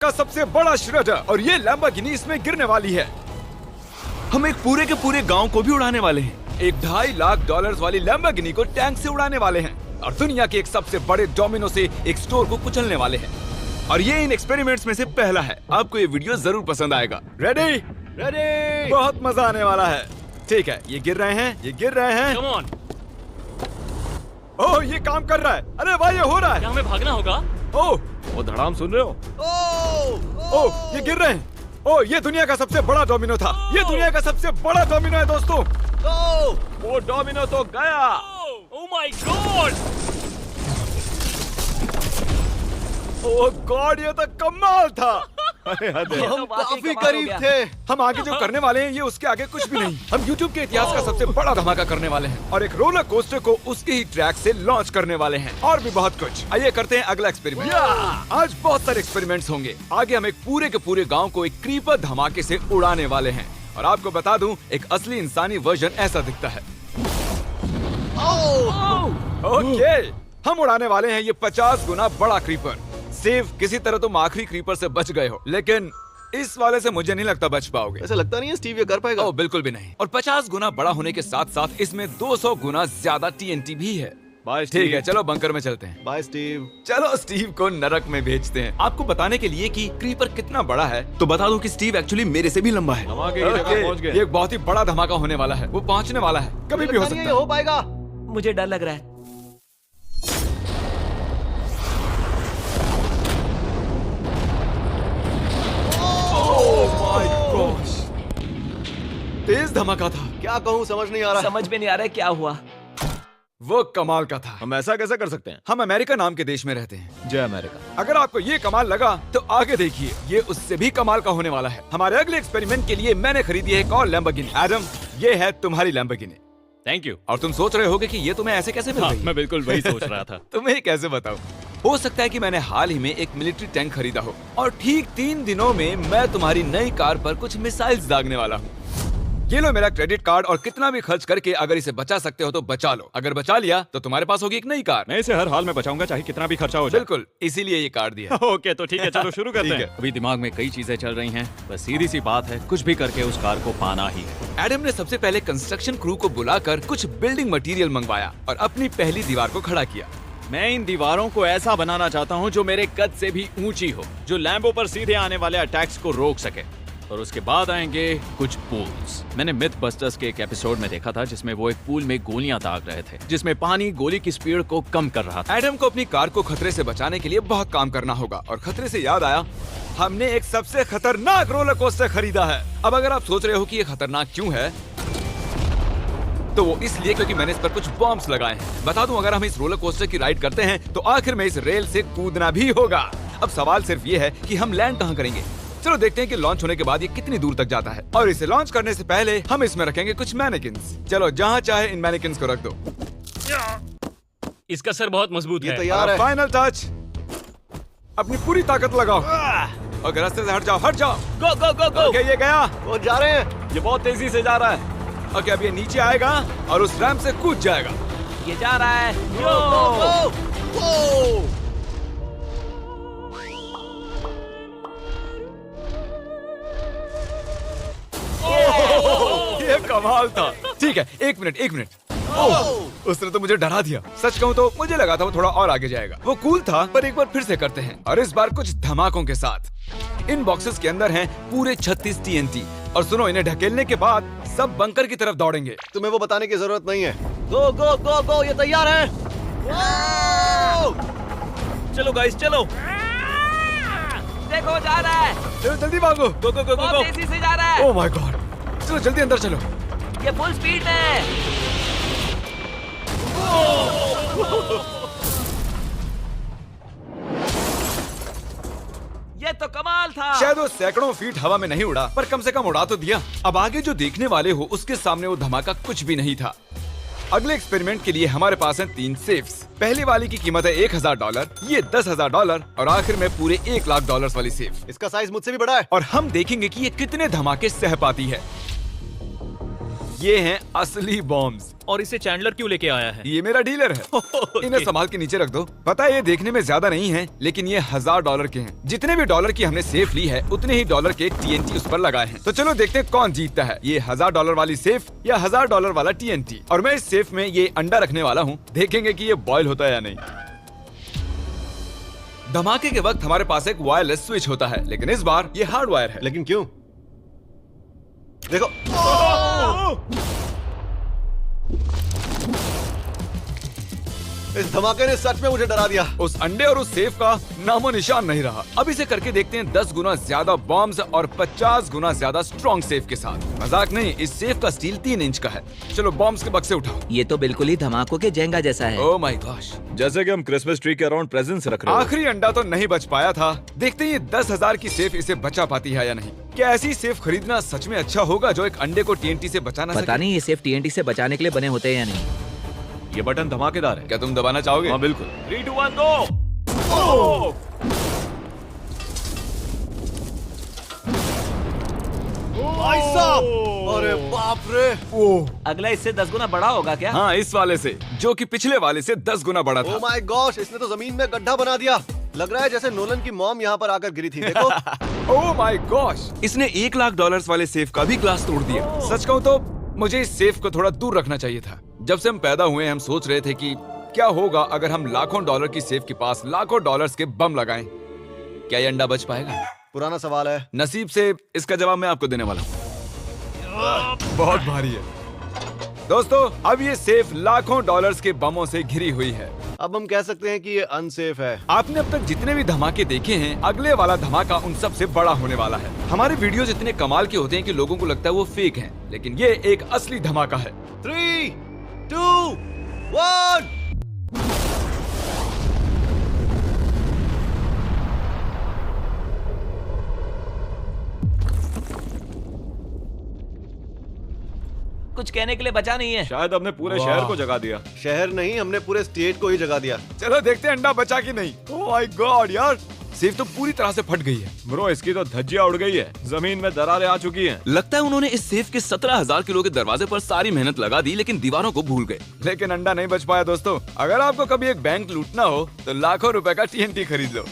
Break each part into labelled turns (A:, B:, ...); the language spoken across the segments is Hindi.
A: का सबसे बड़ा श्रेडर और ये लैम्बोर्गिनी इसमें गिरने वाली है।
B: हम एक पूरे के पूरे गांव को भी उड़ाने वाले हैं।
A: एक $2.5 वाली लैम्बोर्गिनी को टैंक से उड़ाने वाले हैं और दुनिया के एक सबसे बड़े डोमिनो से एक स्टोर को कुचलने वाले हैं। और ये इन एक्सपेरिमेंट्स में से पहला है। आपको ये वीडियो जरूर पसंद आएगा। रेडी?
C: रेडी।
A: बहुत मजा आने वाला है। ठीक है, ये गिर रहे हैं, ये गिर रहे हैं।
C: Come on.
A: ओह, ये काम कर रहा है। अरे भाई, ये हो रहा है।
C: क्या हमें भागना होगा?
A: ओह,
D: वो धड़ाम सुन रहे हो?
A: ओह, ये गिर रहे हैं। ओह, ये दुनिया का सबसे बड़ा डोमिनो था। ये दुनिया का सबसे बड़ा डोमिनो है दोस्तों।
D: वो डोमिनो तो गया।
C: Oh my God!
A: Oh God, ये तो कमाल था।
D: हम
B: काफी करीब थे।
A: हम आगे जो करने वाले हैं ये उसके आगे कुछ भी नहीं। हम YouTube के इतिहास का सबसे बड़ा धमाका करने वाले हैं और एक रोलर कोस्टर को उसके ही ट्रैक से लॉन्च करने वाले हैं और भी बहुत कुछ। आइए करते हैं अगला एक्सपेरिमेंट। आज बहुत सारे एक्सपेरिमेंट्स होंगे। आगे हम एक पूरे के पूरे गांव को एक क्रीपर धमाके से उड़ाने वाले हैं और आपको बता दूं, एक असली इंसानी वर्जन ऐसा दिखता है। ओके, हम उड़ाने वाले हैं ये 50 गुना बड़ा क्रीपर। सेव, किसी तरह तुम आखिरी क्रीपर से बच गए हो, लेकिन इस वाले से मुझे नहीं लगता बच पाओगे।
D: ऐसा लगता नहीं है स्टीव ये कर पाएगा।
A: ओह बिल्कुल भी नहीं। और 50 गुना बड़ा होने के साथ साथ इसमें 200 गुना ज्यादा TNT भी है।
D: बाय
A: ठीक है, चलो बंकर में चलते हैं।
D: Bye Steve.
A: चलो स्टीव को नरक में भेजते हैं। आपको बताने के लिए कि क्रीपर कितना बड़ा है तो बता दूं कि स्टीव एक्चुअली मेरे से भी लंबा है।
D: हम आगे की जगह पहुंच गए।
A: ये एक बहुत ही बड़ा धमाका होने वाला है। वो पहुंचने वाला है, कभी भी हो सकता है।
D: हो पाएगा।
B: मुझे डर लग रहा है।
A: तेज धमाका था।
D: क्या कहूँ समझ नहीं आ रहा।
B: समझ में नहीं आ रहा है क्या हुआ।
A: वो कमाल का था।
D: हम ऐसा कैसे कर सकते हैं?
A: हम अमेरिका नाम के देश में रहते हैं।
D: जय अमेरिका।
A: अगर आपको ये कमाल लगा तो आगे देखिए, ये उससे भी कमाल का होने वाला है। हमारे अगले एक्सपेरिमेंट के लिए मैंने खरीदी है एक और लैम्बोर्गिनी। एडम, ये है तुम्हारी लैम्बोर्गिनी।
C: Thank you.
A: और तुम सोच रहे होगे कि ये तुम्हें ऐसे कैसे मिल
C: हाँ,
A: गई?
C: मैं बिल्कुल वही सोच रहा था।
A: तुम्हें कैसे बताऊं? हो सकता है कि मैंने हाल ही में एक मिलिट्री टैंक खरीदा हो और ठीक 3 दिनों में मैं तुम्हारी नई कार पर कुछ मिसाइल्स दागने वाला हूँ। ये लो मेरा क्रेडिट कार्ड और कितना भी खर्च करके अगर इसे बचा सकते हो तो बचा लो। अगर बचा लिया तो तुम्हारे पास होगी एक नई कार।
C: मैं इसे हर हाल में बचाऊंगा, चाहे कितना भी खर्चा हो जाए।
A: बिल्कुल, इसीलिए ये कार्ड दिया।
C: ओके, तो ठीक है, चलो शुरू करते
A: ठीक
C: हैं।
A: है।
C: अभी दिमाग में कई चीजें चल रही हैं, बस सीधी सी बात है, कुछ भी करके उस कार को पाना ही है।
A: एडम ने सबसे पहले कंस्ट्रक्शन क्रू को बुलाकर कुछ बिल्डिंग मटेरियल मंगवाया और अपनी पहली दीवार को खड़ा किया।
C: मैं इन दीवारों को ऐसा बनाना चाहता हूँ जो मेरे कद से भी ऊंची हो, जो लैम्बो पर सीधे आने वाले अटैक्स को रोक सके। और उसके बाद आएंगे कुछ पूल्स। मैंने मिथ बस्टर्स के एक एपिसोड में देखा था जिसमें वो एक पूल में गोलियां दाग रहे थे, जिसमें पानी गोली की स्पीड को कम कर रहा था।
A: एडम को अपनी कार को खतरे से बचाने के लिए बहुत काम करना होगा और खतरे से याद आया, हमने एक सबसे खतरनाक रोलर कोस्टर खरीदा है। अब अगर आप सोच रहे हो कि ये खतरनाक क्यों है, तो वो इसलिए क्योंकि मैंने इस पर कुछ बॉम्ब्स लगाए हैं। बता दूं, अगर हम इस रोलर कोस्टर की राइड करते हैं तो आखिर में इस रेल से कूदना भी होगा। अब सवाल सिर्फ ये है कि हम लैंड कहाँ करेंगे। चलो देखते हैं कि लॉन्च होने के बाद ये कितनी दूर तक जाता है। और इसे लॉन्च करने से पहले हम इसमें रखेंगे कुछ मैनेकिन्स। चलो जहाँ चाहे इन मैनेकिन्स को रख दो।
C: इसका सर बहुत मजबूत
D: ये
C: है।
D: तैयार है।
A: फाइनल टच, अपनी पूरी ताकत लगाओ और रास्ते से हट जाओ, हट जाओ।
C: गो गो गो गो।
A: ओके, ये गया।
D: वो जा रहे हैं।
C: ये बहुत तेजी से जा रहा है।
A: ओके, अब ये नीचे आएगा और उस रैंप से कूद जाएगा।
B: ये जा रहा है।
A: ये कमाल था। ठीक है, एक मिनट। ओह, उसने तो मुझे डरा दिया। सच कहूँ तो मुझे लगा था वो थोड़ा और आगे जाएगा। वो कूल था, पर एक बार फिर से करते हैं और इस बार कुछ धमाकों के साथ। इन बॉक्सेस के अंदर हैं पूरे 36 TNT और सुनो, इन्हें ढकेलने के बाद सब बंकर की तरफ दौड़ेंगे।
D: तुम्हें वो बताने की जरूरत नहीं है। गो गो गो गो, ये तैयार है।
C: चलो गाइस, चलो।
B: देखो जा रहा है।
A: चलो जल्दी भागो।
C: गो गो गो गो
B: बहुत
C: गो।
B: तेजी से जा रहा है।
A: ओह माय गॉड, चलो जल्दी अंदर चलो।
B: ये फुल स्पीड में। ये तो कमाल था।
A: शायद वो सैकड़ों फीट हवा में नहीं उड़ा, पर कम से कम उड़ा तो दिया। अब आगे जो देखने वाले हो उसके सामने वो धमाका कुछ भी नहीं था। अगले एक्सपेरिमेंट के लिए हमारे पास हैं 3 सेफ्स। पहली वाली की कीमत है $1000, ये $10,000 और आखिर में पूरे $1,00,000 वाली सेफ।
D: इसका साइज मुझसे भी बड़ा है।
A: और हम देखेंगे कि ये कितने धमाके सह पाती है। ये हैं असली बॉम्ब्स।
E: और इसे चैंडलर क्यों लेके आया है?
A: ये मेरा डीलर है। इन्हें संभाल के नीचे रख दो। पता है ये देखने में ज्यादा नहीं है, लेकिन ये $1000 के हैं। जितने भी डॉलर की हमने सेफ ली है, उतने ही डॉलर के TNT उस पर लगाए हैं। तो चलो देखते हैं कौन जीतता है, ये $1000 वाली सेफ या $1000 वाला TNT। और मैं इस सेफ में ये अंडा रखने वाला हूँ, देखेंगे कि ये बॉयल होता है या नहीं। धमाके के वक्त हमारे पास एक वायरलेस स्विच होता है, लेकिन इस बार ये हार्ड वायर है।
D: लेकिन क्यों? देखो, इस धमाके ने सच में मुझे डरा दिया।
A: उस अंडे और उस सेफ का नामो निशान नहीं रहा। अब इसे करके देखते हैं 10 गुना ज्यादा बॉम्ब्स और 50 गुना ज्यादा स्ट्रॉन्ग सेफ के साथ। मजाक नहीं, इस सेफ का स्टील 3 इंच का है। चलो बॉम्ब्स के बक्से उठाओ।
F: ये तो बिल्कुल ही धमाकों के जेंगा जैसा है।
A: ओह माय गॉश,
B: जैसे कि हम क्रिसमस ट्री के अराउंड प्रेजेंट्स रख रहे हैं।
A: आखिरी अंडा तो नहीं बच पाया था। देखते हैं ये 10,000 की सेफ इसे बचा पाती है या नहीं। क्या ऐसी सेफ खरीदना सच में अच्छा होगा जो एक अंडे को TNT से बचा ना
F: पता
A: सके?
F: नहीं ये सेफ TNT से बचाने के लिए बने होते हैं या नहीं।
B: ये बटन धमाकेदार है।
A: क्या तुम दबाना चाहोगे?
B: हाँ बिल्कुल।
C: 3, 2, 1 गो।
D: भाई साहब, अरे बाप रे।
F: अगला इससे 10 गुना बड़ा होगा क्या?
A: हाँ, इस वाले से, जो कि पिछले वाले से 10 गुना बड़ा
D: ओ
A: था।
D: माय गॉश, इसने तो जमीन में गड्ढा बना दिया। लग रहा है जैसे नोलन की मॉम यहाँ पर आकर गिरी थी। देखो।
A: ओह माय गॉश, इसने $1,00,000 वाले सेफ का भी ग्लास तोड़ दिया। सच कहूँ तो मुझे इस सेफ को थोड़ा दूर रखना चाहिए था। जब से हम पैदा हुए हम सोच रहे थे कि क्या होगा अगर हम लाखों डॉलर की सेफ के पास लाखों डॉलर्स के बम लगाएं। क्या ये अंडा बच पाएगा?
D: पुराना सवाल है।
A: नसीब से इसका जवाब मैं आपको देने वाला हूँ। बहुत भारी है दोस्तों। अब ये सेफ लाखों डॉलर्स के बमों से घिरी हुई है।
D: अब हम कह सकते हैं कि ये अनसेफ है।
A: आपने अब तक जितने भी धमाके देखे हैं, अगले वाला धमाका उन सब से बड़ा होने वाला है। हमारे वीडियोज इतने कमाल के होते हैं कि लोगों को लगता है वो फेक हैं, लेकिन ये एक असली धमाका है।
D: 3, 2, 1।
F: कुछ कहने के लिए बचा नहीं है।
B: शायद हमने पूरे शहर को जगा दिया।
D: शहर नहीं, हमने पूरे स्टेट को ही जगा दिया।
A: चलो देखते हैं अंडा बचा कि नहीं। ओह माय गॉड यार, सेफ तो पूरी तरह से फट गई है।
B: ब्रो, इसकी तो धज्जियां उड़ गई है। जमीन में दरारें आ चुकी हैं।
A: लगता है उन्होंने इस सेफ के 17,000 किलो के दरवाजे पर सारी मेहनत लगा दी, लेकिन दीवारों को भूल गए। लेकिन अंडा नहीं बच पाया दोस्तों। अगर आपको कभी एक बैंक लूटना हो तो लाखों रुपए का TNT खरीद लो।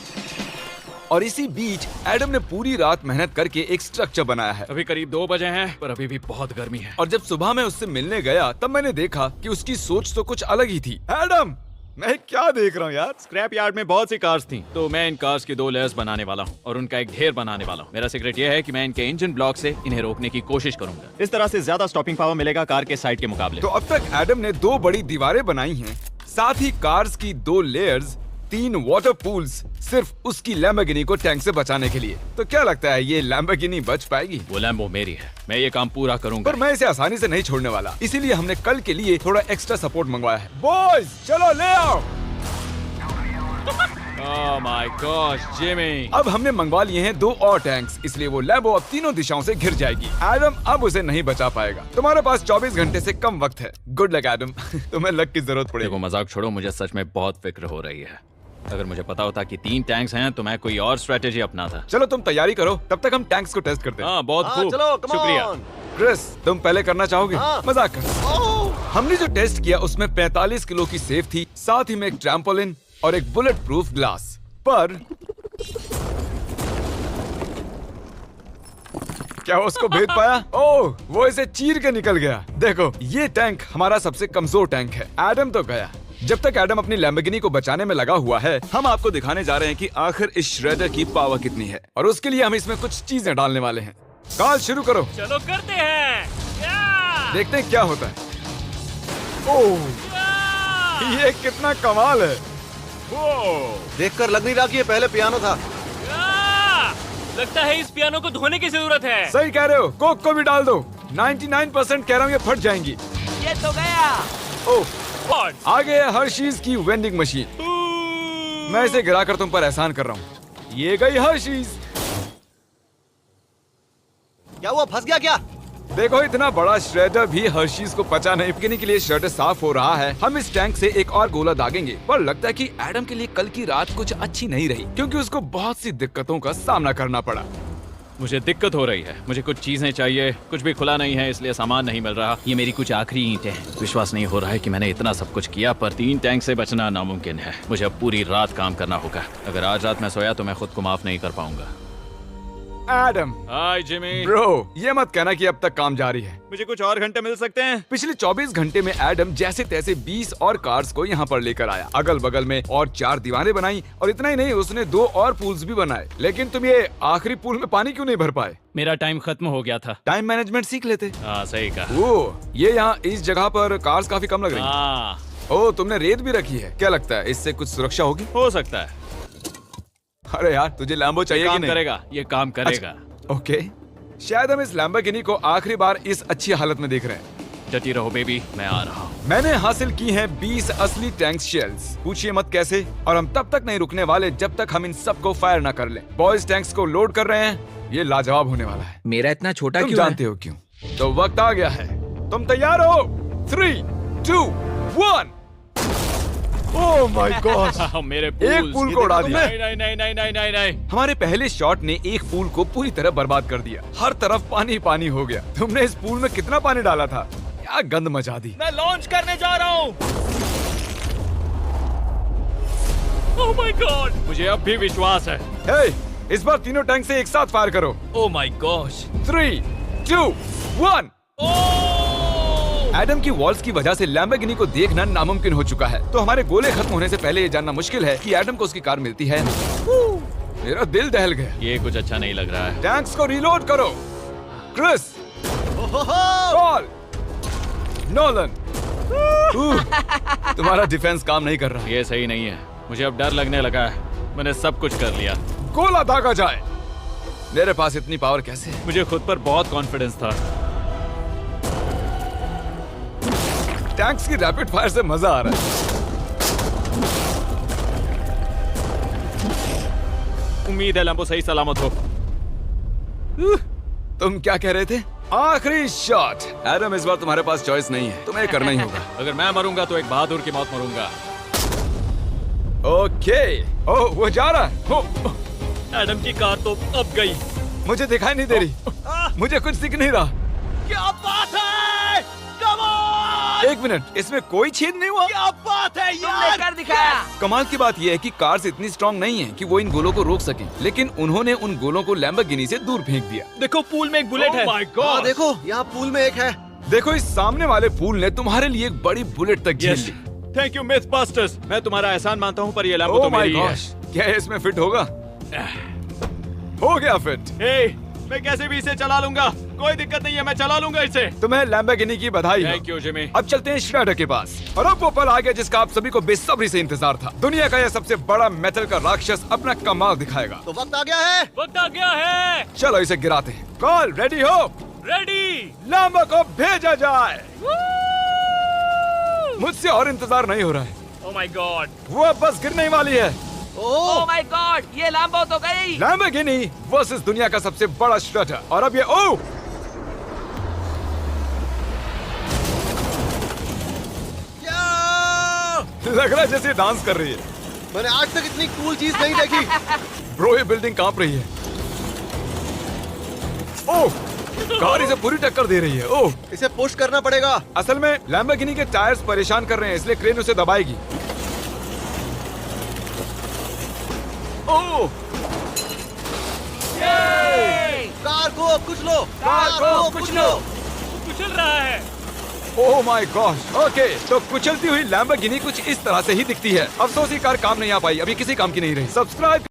A: और इसी बीच एडम ने पूरी रात मेहनत करके एक स्ट्रक्चर बनाया है।
C: अभी करीब 2 बजे हैं, पर अभी भी बहुत गर्मी है।
A: और जब सुबह मैं उससे मिलने गया तब मैंने देखा कि उसकी सोच तो कुछ अलग ही थी। एडम, मैं क्या देख रहा हूँ यार?
C: स्क्रैप यार्ड में बहुत सी कार्स थी, तो मैं इन कार्स की 2 लेयर्स बनाने वाला हूँ और उनका एक ढेर बनाने वाला हूँ। मेरा सीक्रेट ये है कि मैं इनके इंजन ब्लॉक से इन्हें रोकने की कोशिश करूंगा। इस तरह से ज्यादा स्टॉपिंग पावर मिलेगा कार के साइड के मुकाबले।
A: तो अब तक एडम ने 2 बड़ी दीवारें बनाई हैं, साथ ही कार्स की 2 लेयर्स, 3 वाटर पूल्स, सिर्फ उसकी लैम्बोर्गिनी को टैंक से बचाने के लिए। तो क्या लगता है ये लैम्बोर्गिनी बच पाएगी?
C: वो लैम्बो मेरी है, मैं ये काम पूरा करूंगा।
A: पर मैं इसे आसानी से नहीं छोड़ने वाला, इसीलिए हमने कल के लिए थोड़ा एक्स्ट्रा सपोर्ट मंगवाया है। बॉयज चलो ले आओ।
C: Oh my gosh Jimmy.
A: अब हमने मंगवा लिए हैं 2 और टैंक्स, इसलिए वो लैम्बो अब तीनों दिशाओं से घिर जाएगी। एडम अब उसे नहीं बचा पाएगा। तुम्हारे पास 24 घंटे से कम वक्त है। Good luck Adam. तुम्हें लक की जरूरत पड़ेगी।
C: देखो मजाक छोड़ो, मुझे सच में बहुत फिक्र हो रही है। अगर मुझे पता होता कि 3 टैंक्स हैं तो मैं कोई और स्ट्रेटेजी अपनाता।
A: चलो तुम तैयारी करो, तब तक हम टैंक्स को टेस्ट करते हैं।
C: हाँ बहुत
D: हाँ,
C: खूब,
D: चलो, come
C: शुक्रिया।
D: on।
A: क्रिस, तुम पहले करना चाहोगे?
D: हाँ।
A: मजाक कर। हमने जो टेस्ट किया उसमें 45 किलो की सेफ थी, साथ ही में एक ट्रैम्पोलिन और एक बुलेट प्रूफ ग्लास। पर क्या उसको भेद पाया? ओह, वो इसे चीर के निकल गया। देखो, ये टैंक हमारा सबसे कमजोर टैंक है। एडम तो गया। जब तक एडम अपनी लैम्बोर्गिनी को बचाने में लगा हुआ है, हम आपको दिखाने जा रहे हैं कि आखिर इस श्रेडर की पावर कितनी है, और उसके लिए हम इसमें कुछ चीजें डालने वाले हैं। कॉल शुरू करो।
E: चलो करते हैं। या!
A: देखते हैं क्या होता है। ओह,
E: या!
A: ये कितना कमाल है।
D: देखकर लग नहीं रहा कि ये पहले पियानो था।
E: या! लगता है इस पियानो को धोने की जरूरत है।
A: सही कह रहे हो, कोक को भी डाल दो। 99% कह रहा हूँ ये फट जाएंगी।
F: ये तो गया।
A: ओह, आगे है हर्शीज की वेंडिंग मशीन। मैं इसे गिराकर तुम पर एहसान कर रहा हूँ। ये गई हर्शीज।
D: क्या हुआ, फंस गया क्या?
A: देखो, इतना बड़ा श्रेडर भी हर्शीज को पचा नहीं। पकने के लिए श्रेडर साफ हो रहा है। हम इस टैंक से एक और गोला दागेंगे। पर लगता है कि एडम के लिए कल की रात कुछ अच्छी नहीं रही, क्योंकि उसको बहुत सी दिक्कतों का सामना करना पड़ा।
C: मुझे दिक्कत हो रही है। मुझे कुछ चीजें चाहिए, कुछ भी खुला नहीं है, इसलिए सामान नहीं मिल रहा। ये मेरी कुछ आखिरी ईंटें हैं। विश्वास नहीं हो रहा है कि मैंने इतना सब कुछ किया, पर 3 टैंक से बचना नामुमकिन है। मुझे अब पूरी रात काम करना होगा। अगर आज रात मैं सोया तो मैं खुद को माफ नहीं कर पाऊंगा।
A: एडम,
C: हाय जिमी।
A: ब्रो, ये मत कहना कि अब तक काम जारी है।
C: मुझे कुछ और घंटे मिल सकते हैं?
A: पिछले 24 घंटे में एडम जैसे तैसे 20 और कार्स को यहाँ पर लेकर आया, अगल बगल में और 4 दीवारें बनाई, और इतना ही नहीं, उसने 2 और पूल्स भी बनाए। लेकिन तुम ये आखिरी पूल में पानी क्यों नहीं भर पाए?
C: मेरा टाइम खत्म हो गया था।
A: टाइम मैनेजमेंट सीख लेते।
C: हाँ सही कहा।
A: ओ, ये यहाँ इस जगह पर कार्स काफी कम लग रही हैं।
C: हाँ,
A: ओ, तुमने रेत भी रखी है। क्या लगता है इससे कुछ सुरक्षा होगी?
C: हो सकता है।
A: अरे यार, तुझे लैम्बो चाहिए कि
C: काम
A: नहीं?
C: करेगा, ये काम करेगा।
A: ओके, शायद हम इस लैम्बोर्गिनी को आखिरी बार इस अच्छी हालत में देख रहे हैं।
C: डटी रहो बेबी, मैं आ रहा हूँ।
A: मैंने हासिल की हैं 20 असली टैंक शेल्स। पूछिए मत कैसे, और हम तब तक नहीं रुकने वाले जब तक हम इन सबको फायर ना कर लें। बॉयज टैंक्स को लोड कर रहे हैं। ये लाजवाब होने वाला है।
F: मेरा इतना छोटा
A: तुम
F: क्यों
A: जानते हो क्यों? तो वक्त आ गया है। तुम तैयार हो? 3, 2, 1। Oh my God!
C: मेरे
A: एक पूल को उड़ा दिया।
C: नहीं नहीं नहीं नहीं नहीं नहीं नहीं।
A: हमारे पहले शॉट ने एक पूल को पूरी तरह बर्बाद कर दिया। हर तरफ पानी पानी हो गया। तुमने इस पूल में कितना पानी डाला था? क्या गंद मचा दी।
E: मैं लॉन्च करने जा रहा हूँ। Oh my God!
C: मुझे अब भी विश्वास है।
A: हे, इस बार तीनों टैंक से एक साथ फायर करो।
E: Oh my gosh!
A: 3, 2, 1। एडम की वॉल्स की वजह से लैम्बोर्गिनी को देखना नामुमकिन हो चुका है। तो हमारे गोले खत्म होने से पहले ये जानना मुश्किल है कि एडम को उसकी कार मिलती है। मेरा दिल दहल गया।
C: ये कुछ अच्छा नहीं लग रहा है।
A: टैंक्स को रीलोड करो। Chris, Paul, Nolan. तुम्हारा डिफेंस काम नहीं कर रहा।
C: ये सही नहीं है। मुझे अब डर लगने लगा है। मैंने सब कुछ कर लिया।
A: गोला दागा जाए। मेरे पास इतनी पावर कैसे है?
C: मुझे खुद पर बहुत कॉन्फिडेंस था।
A: टैंक्स की रैपिड फायर से मजा आ रहा है।
C: उम्मीद है लंबो सही सलामत हो।
A: तुम क्या कह रहे थे? आखिरी शॉट। एडम, इस बार तुम्हारे पास चॉइस नहीं है, तुम्हें करना ही होगा।
C: अगर मैं मरूंगा तो एक बहादुर की मौत मरूंगा।
A: ओके। ओह, वो जा रहा है। ओह,
E: एडम की कार तो अब गई।
A: मुझे दिखाई नहीं दे रही। मुझे कुछ दिख नहीं रहा।
E: क्या बात है? Come on!
A: 1 मिनट, इसमें कोई छेद नहीं हुआ।
E: क्या बात है
F: तुमने कर दिखाया।
A: कमाल की बात यह है कि कार्स इतनी स्ट्रांग नहीं है कि वो इन गोलों को रोक सकें, लेकिन उन्होंने उन गोलों को लैम्बोर्गिनी से दूर फेंक दिया।
E: देखो, पूल में एक बुलेट है।
C: माय
D: हाँ
C: गॉड!
D: देखो, यहाँ पूल में एक है।
A: देखो, इस सामने वाले पूल ने तुम्हारे लिए एक बड़ी बुलेट तक झेल ली।
C: Thank you MythBusters. मैं तुम्हारा एहसान मानता हूँ, पर ये लैम्बो
A: ओह
C: तो
A: माय
C: मेरी है।
A: गॉश, क्या इसमें फिट होगा? हो गया फिट।
C: हे, मैं कैसे भी इसे चला लूंगा। कोई दिक्कत नहीं है, मैं चला लूंगा इसे।
A: तुम्हें लैम्बोर्गिनी की बधाई हो।
C: Thank you Jimmy.
A: अब चलते हैं श्रेडर के पास। और अब वो पल आ गया जिसका आप सभी को बेसब्री से इंतजार था। दुनिया का यह सबसे बड़ा मेटल का राक्षस अपना कमाल दिखाएगा।
D: तो वक्त आ गया है।
E: वक्त आ गया है।
A: चलो इसे गिराते हैं। कॉल रेडी हो?
E: रेडी।
A: लैम्बो को भेजा जाए। मुझसे और इंतजार नहीं हो रहा है।
E: Oh my God!
A: वो अब बस गिरने ही वाली है।
F: ओह माय गॉड, ये लैम्बो तो गई।
A: लैम्बोर्गिनी वर्सेस दुनिया का सबसे बड़ा श्रेडर। और अब ये ओह, लग रहा है जैसे डांस कर रही है।
D: मैंने आज तक इतनी कूल चीज नहीं देखी।
A: ब्रो, ये बिल्डिंग कांप रही है। ओह, कार इसे पूरी टक्कर दे रही है। ओह,
D: इसे पुश करना पड़ेगा।
A: असल में लैम्बोर्गिनी के टायर्स परेशान कर रहे हैं, इसलिए क्रेन उसे दबाएगी। ओह,
D: कार को कुछ लो। कार को कुछ लो।
E: कुचल रहा है।
A: Oh my gosh. ओके, तो कुचलती हुई लैम्बोर्गिनी कुछ इस तरह से ही दिखती है। अफसोस ये कार काम नहीं आ पाई, अभी किसी काम की नहीं रही। सब्सक्राइब